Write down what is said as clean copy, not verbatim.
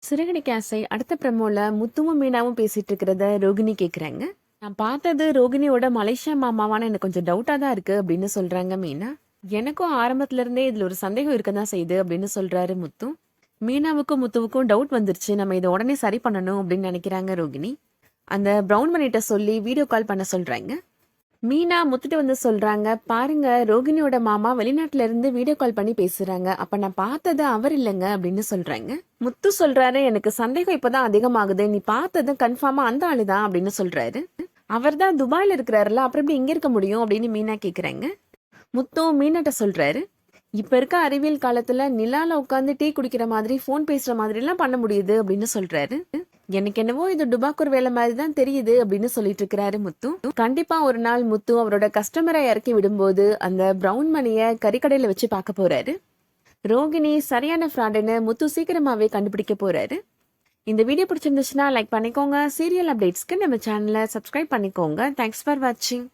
சிறகடி கேஸை அடுத்த ப்ரமோல முத்துவும் மீனாவும் பேசிட்டு இருக்கிறத ரோகிணி கேக்குறாங்க. நான் பார்த்தது ரோகிணியோட மலேசியா மாமாவான எனக்கு கொஞ்சம் டவுட்டா தான் இருக்கு அப்படின்னு சொல்றாங்க மீனா. எனக்கும் ஆரம்பத்துல இருந்தே இதுல ஒரு சந்தேகம் இருக்கதான் செய்யுது அப்படின்னு சொல்றாரு முத்து. மீனாவுக்கும் முத்துவுக்கும் டவுட் வந்துருச்சு, நம்ம இதை உடனே சரி பண்ணணும் அப்படின்னு நினைக்கிறாங்க ரோகிணி. அந்த பிரவுன் பண்ணிட்ட சொல்லி வீடியோ கால் பண்ண சொல்றாங்க. மீனா முத்துட்டு வந்து சொல்றாங்க, பாருங்க ரோகிணியோட மாமா வெளிநாட்டுல இருந்து வீடியோ கால் பண்ணி பேசுறாங்க, அப்ப நான் பார்த்தது அவர் இல்லைங்க அப்படின்னு சொல்றாங்க. முத்து சொல்றாரு, எனக்கு சந்தேகம் இப்பதான் அதிகமாகுது, நீ பார்த்தது கன்ஃபார்மா அந்த ஆளுதான் அப்படின்னு சொல்றாரு. அவர் தான் துபாயில இருக்கிறாருல, அப்புறம் எப்படி இங்க இருக்க முடியும் அப்படின்னு மீனா கேக்குறாங்க. முத்து மீனாட்ட சொல்றாரு, இப்ப இருக்க அறிவியல் காலத்துல நிலால உட்காந்து டீ குடிக்கிற மாதிரி போன் பேசுற மாதிரி எல்லாம் பண்ண முடியுது அப்படின்னு சொல்றாரு. எனக்கு என்னவோ இது டுபாக்கூர் வேலை மாதிரி தான் தெரியுது அப்படின்னு சொல்லிட்டு இருக்கிறாரு முத்து. கண்டிப்பா ஒரு நாள் முத்து அவரோட கஸ்டமரை இறக்கி விடும்போது அந்த பிரவுன் மணிய கறிக்கடையில வச்சு பார்க்க போறாரு. ரோகிணி சரியான ஃப்ராடுன்னு முத்து சீக்கிரமாவே கண்டுபிடிக்க போறாரு. இந்த வீடியோ பிடிச்சிருந்துச்சுன்னா லைக் பண்ணிக்கோங்க. சீரியல் அப்டேட்ஸ்க்கு நம்ம சேனலை சப்ஸ்கிரைப் பண்ணிக்கோங்க. தேங்க்ஸ் ஃபார் வாட்சிங்.